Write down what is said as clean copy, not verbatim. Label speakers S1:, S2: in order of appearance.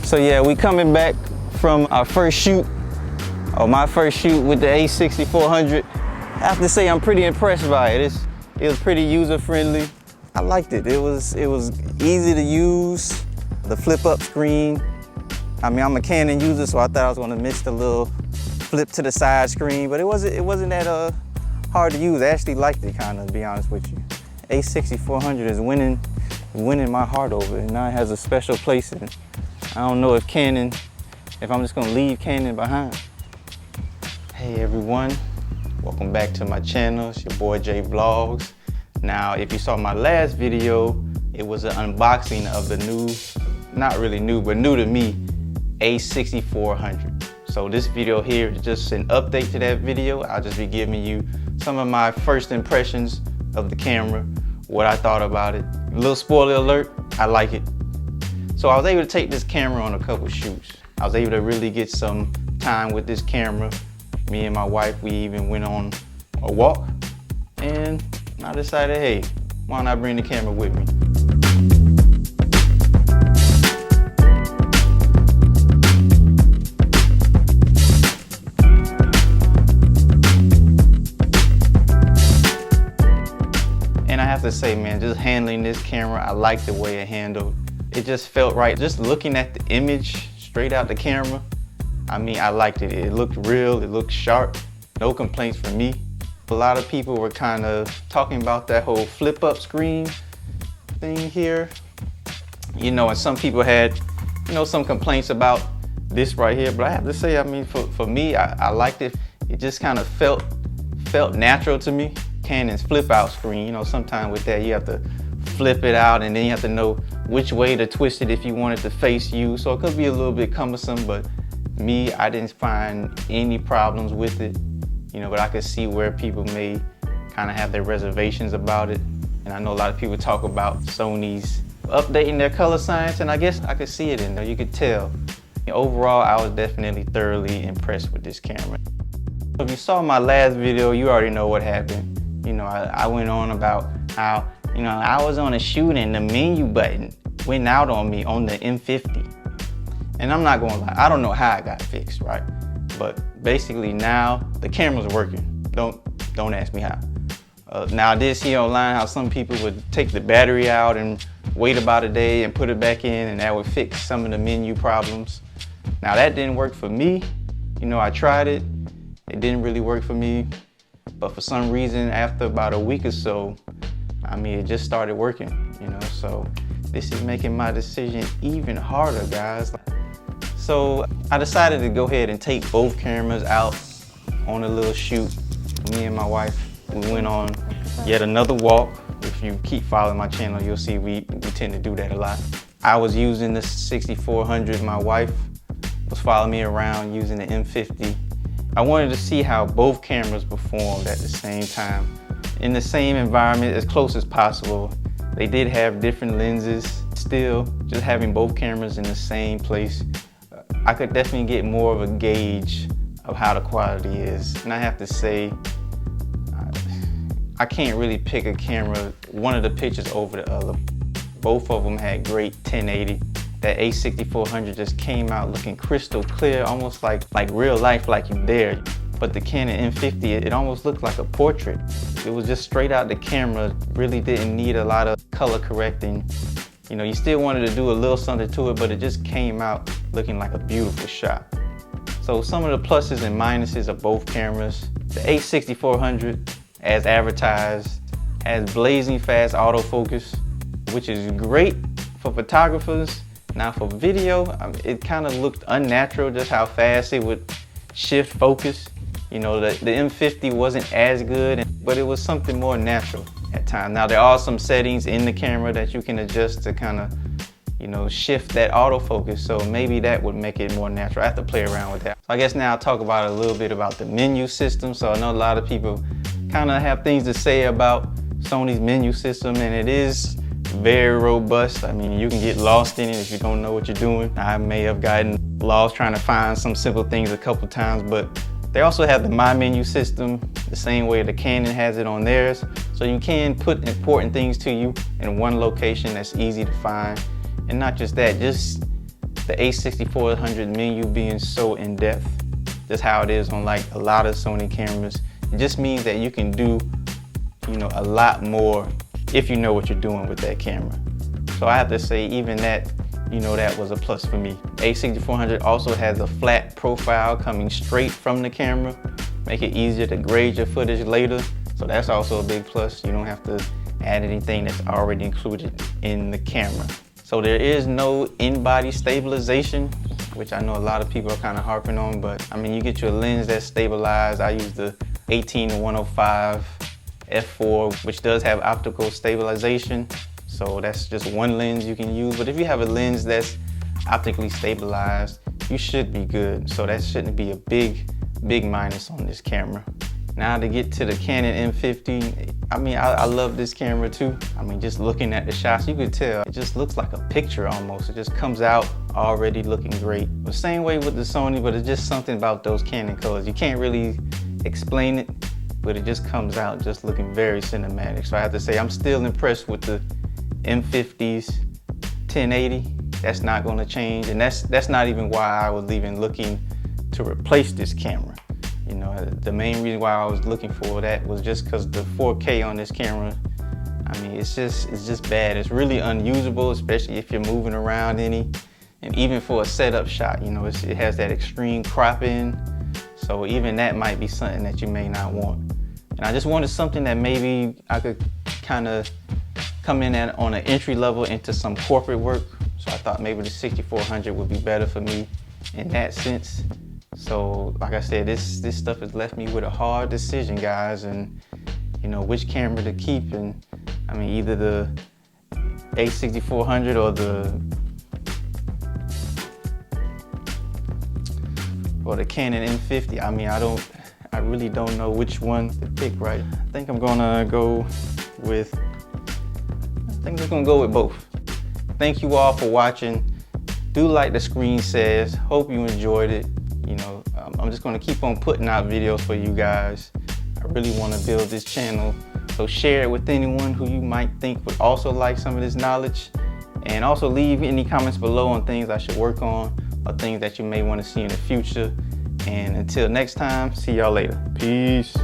S1: So yeah, we coming back from our first shoot, or my first shoot with the a6400. I have to say I'm pretty impressed by it. It was pretty user-friendly. I liked it. It was easy to use. The flip-up screen. I mean, I'm a Canon user, so I thought I was gonna miss the little flip to the side screen, but it wasn't that hard to use. I actually liked it, kind of, to be honest with you. A6400 is winning my heart over, and now it has a special place in it. I don't know if I'm just gonna leave Canon behind. Hey everyone, welcome back to my channel. It's your boy Jay Vlogs. Now, if you saw my last video, it was an unboxing of the new, not really new, but new to me, a6400. So this video here is just an update to that video. I'll just be giving you some of my first impressions of the camera, what I thought about it. A little spoiler alert, I like it. So I was able to take this camera on a couple shoots. I was able to really get some time with this camera. Me and my wife, we even went on a walk, and I decided, hey, why not bring the camera with me? And I have to say, man, just handling this camera, I like the way it handled. It just felt right. Just looking at the image straight out the camera, I mean, I liked it. It looked real, it looked sharp. No complaints from me. A lot of people were kind of talking about that whole flip-up screen thing here. You know, and some people had, you know, some complaints about this right here. But I have to say, I mean, for me, I liked it. It just kind of felt natural to me. Canon's flip-out screen, you know, sometimes with that you have to flip it out, and then you have to know which way to twist it if you want it to face you. So it could be a little bit cumbersome, but me, I didn't find any problems with it. You know, but I could see where people may kind of have their reservations about it. And I know a lot of people talk about Sony's updating their color science, and I guess I could see it in there. You could tell. Overall, I was definitely thoroughly impressed with this camera. If you saw my last video, you already know what happened. You know, I went on about how, you know, I was on a shoot and the menu button went out on me on the M50. And I'm not gonna lie, I don't know how it got fixed, right? But basically now the camera's working. Don't ask me how. Now I did see online how some people would take the battery out and wait about a day and put it back in, and that would fix some of the menu problems. Now that didn't work for me. You know, I tried it. It didn't really work for me. But for some reason, after about a week or so, I mean, it just started working, you know? So this is making my decision even harder, guys. So I decided to go ahead and take both cameras out on a little shoot. Me and my wife, we went on yet another walk. If you keep following my channel, you'll see we tend to do that a lot. I was using the 6400. My wife was following me around using the M50. I wanted to see how both cameras performed at the same time, in the same environment as close as possible. They did have different lenses. Still, just having both cameras in the same place, I could definitely get more of a gauge of how the quality is. And I have to say, I can't really pick a camera, one of the pictures over the other. Both of them had great 1080. That a6400 just came out looking crystal clear, almost like real life, like you there. But the Canon M50, it almost looked like a portrait. It was just straight out the camera, really didn't need a lot of color correcting. You know, you still wanted to do a little something to it, but it just came out looking like a beautiful shot. So some of the pluses and minuses of both cameras. The a6400, as advertised, has blazing fast autofocus, which is great for photographers. Now for video, it kind of looked unnatural just how fast it would shift focus. You know, the M50 wasn't as good, but it was something more natural at times. Now there are some settings in the camera that you can adjust to kind of, you know, shift that autofocus, so maybe that would make it more natural. I have to play around with that. So I guess now I'll talk about a little bit about the menu system. So I know a lot of people kind of have things to say about Sony's menu system, and it is very robust. I mean, you can get lost in it if you don't know what you're doing. I may have gotten lost trying to find some simple things a couple times, but they also have the My Menu system, the same way the Canon has it on theirs. So you can put important things to you in one location that's easy to find. And not just that, just the a6400 menu being so in-depth. That's how it is on like a lot of Sony cameras. It just means that you can do, you know, a lot more if you know what you're doing with that camera. So I have to say, even that, you know, that was a plus for me. A6400 also has a flat profile coming straight from the camera, make it easier to grade your footage later. So that's also a big plus. You don't have to add anything that's already included in the camera. So there is no in-body stabilization, which I know a lot of people are kind of harping on, but I mean, you get your lens that's stabilized. I use the 18-105 f4, which does have optical stabilization. So that's just one lens you can use. But if you have a lens that's optically stabilized, you should be good. So that shouldn't be a big minus on this camera. Now to get to the Canon M50, I mean, I love this camera too. I mean, just looking at the shots, you could tell, it just looks like a picture almost. It just comes out already looking great. The same way with the Sony, but it's just something about those Canon colors. You can't really explain it, but it just comes out just looking very cinematic. So I have to say, I'm still impressed with the M50's 1080. That's not gonna change, and that's not even why I was even looking to replace this camera. You know, the main reason why I was looking for that was just because the 4K on this camera, I mean, it's just bad. It's really unusable, especially if you're moving around any, and even for a setup shot, you know, it has that extreme cropping. So even that might be something that you may not want. And I just wanted something that maybe I could kind of come in at on an entry level into some corporate work. So I thought maybe the 6400 would be better for me in that sense. So like I said, this stuff has left me with a hard decision, guys, and you know, which camera to keep. And I mean, either the a6400 or the Canon M50. I mean, I really don't know which one to pick, right? I think I'm gonna go with, I'm just gonna go with both. Thank you all for watching. Do like the screen says. Hope you enjoyed it. You know, I'm just gonna keep on putting out videos for you guys. I really wanna build this channel. So share it with anyone who you might think would also like some of this knowledge. And also leave any comments below on things I should work on or things that you may wanna see in the future. And until next time, see y'all later. Peace.